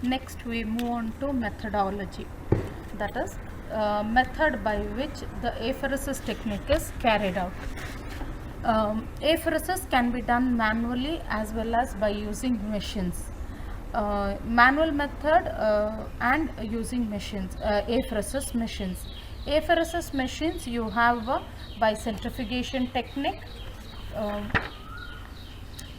Next we move on to methodology, that is method by which the apheresis technique is carried out. Apheresis can be done manually as well as by using machines. Manual method and using machines, apheresis machines. Apheresis machines you have by centrifugation technique,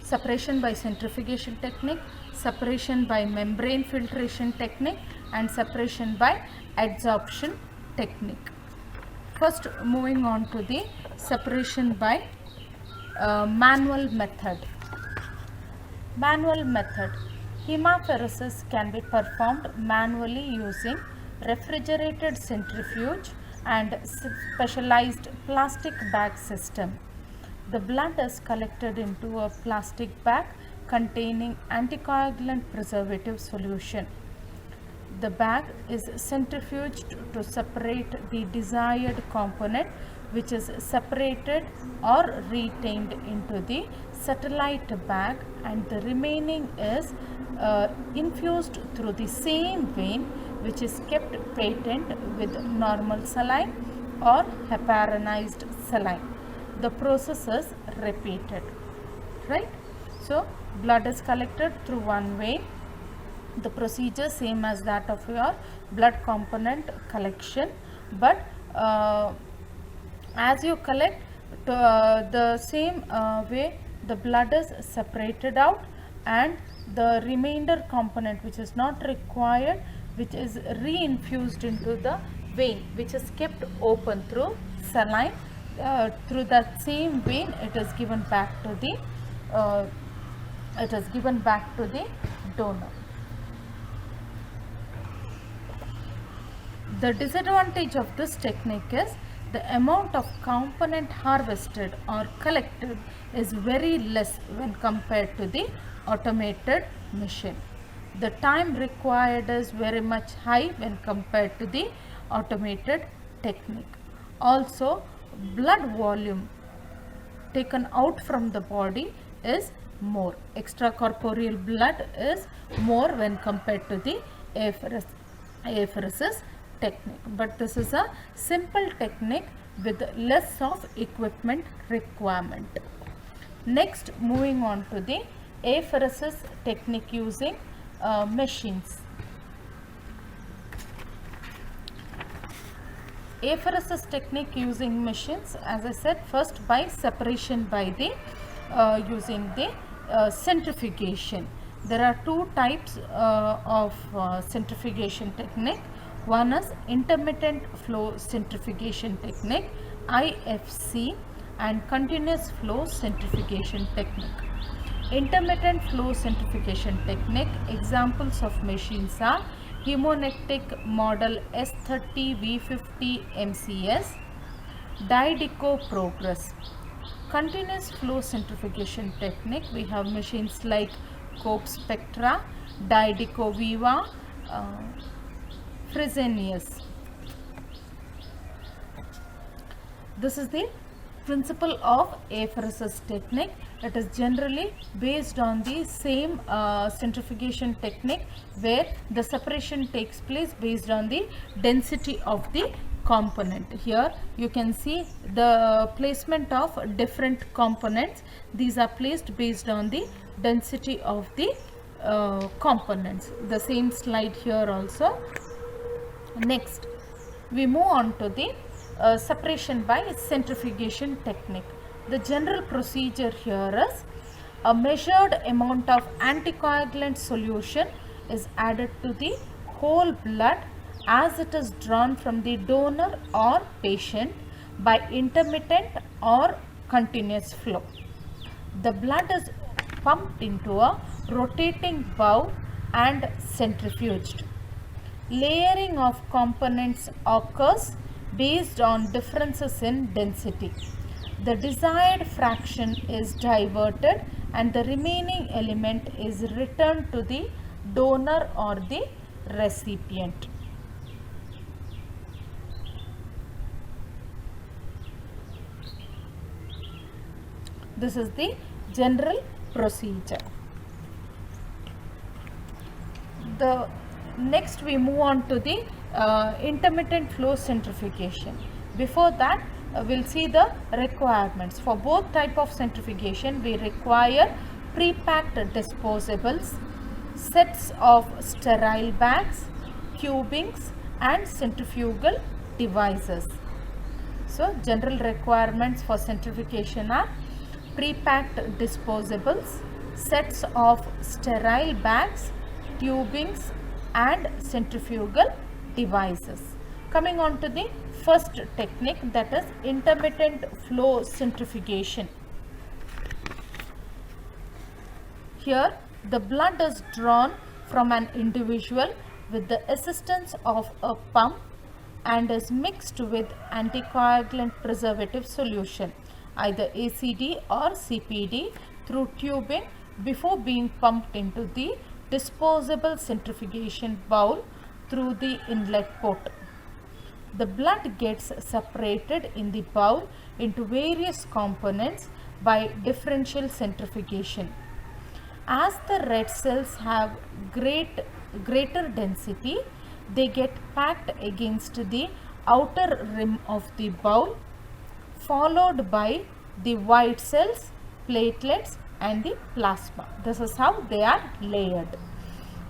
separation by centrifugation technique, separation by membrane filtration technique, and separation by adsorption technique. First, moving on to the separation by manual method. Manual method. Hemapheresis can be performed manually using refrigerated centrifuge and specialized plastic bag system. The blood is collected into a plastic bag containing anticoagulant preservative solution. The bag is centrifuged to separate the desired component, which is separated or retained into the satellite bag, and the remaining is infused through the same vein, which is kept patent with normal saline or heparinized saline. The process is repeated, right? So blood is collected through one vein. The procedure same as that of your blood component collection, but as you collect the same way, the blood is separated out, and the remainder component which is not required, which is reinfused into the vein, which is kept open through saline. Through that same vein, it is given back to the donor. The disadvantage of this technique is the amount of component harvested or collected is very less when compared to the automated machine. The time required is very much high when compared to the automated technique. Also, blood volume taken out from the body is more. Extracorporeal blood is more when compared to the apheresis technique, but this is a simple technique with less of equipment requirement. Next, moving on to the apheresis technique using machines. Apheresis technique using machines, as I said, first by separation by the using the centrifugation. There are two types of centrifugation technique. One is intermittent flow centrifugation technique, IFC, and continuous flow centrifugation technique. Intermittent flow centrifugation technique, examples of machines are Haemonectic model S30 V50 MCS, Dideco Progress. Continuous flow centrifugation technique, we have machines like Cope Spectra, Dideco Viva, Fresenius. This is the principle of apheresis technique. It is generally based on the same centrifugation technique, where the separation takes place based on the density of the component. Here you can see the placement of different components. These are placed based on the density of the components. The same slide here also. Next, we move on to the separation by centrifugation technique. The general procedure here is a measured amount of anticoagulant solution is added to the whole blood as it is drawn from the donor or patient by intermittent or continuous flow. The blood is pumped into a rotating bowl and centrifuged. Layering of components occurs based on differences in density. The desired fraction is diverted and the remaining element is returned to the donor or the recipient. This is the general procedure. the next we move on to the intermittent flow centrifugation. Before that, we'll see the requirements. For both type of centrifugation, we require pre-packed disposables, sets of sterile bags, tubings and centrifugal devices. So general requirements for centrifugation are pre-packed disposables, sets of sterile bags, tubings and centrifugal devices. Coming on to the first technique, that is intermittent flow centrifugation. Here the blood is drawn from an individual with the assistance of a pump and is mixed with anticoagulant preservative solution, either ACD or CPD, through tubing before being pumped into the disposable centrifugation bowl through the inlet port. The blood gets separated in the bowl into various components by differential centrifugation. As the red cells have greater density, they get packed against the outer rim of the bowl, followed by the white cells, platelets and the plasma. This is how they are layered.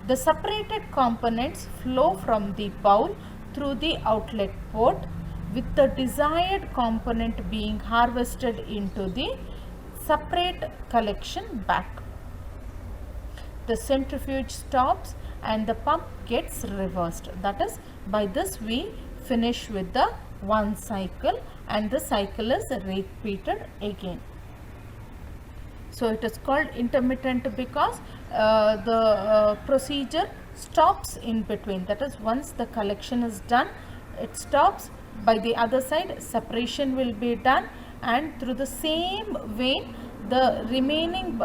The separated components flow from the bowl through the outlet port, with the desired component being harvested into the separate collection bag. The centrifuge stops and the pump gets reversed. That is, by this we finish with the one cycle and the cycle is repeated again. So it is called intermittent because the procedure stops in between. That is, once the collection is done, it stops. By the other side, separation will be done, and through the same vein, the remaining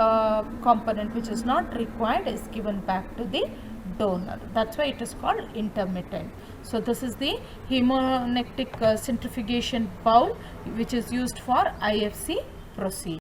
component which is not required is given back to the donor. That's why it is called intermittent. So this is the hemodynamic centrifugation bowl which is used for IFC procedure.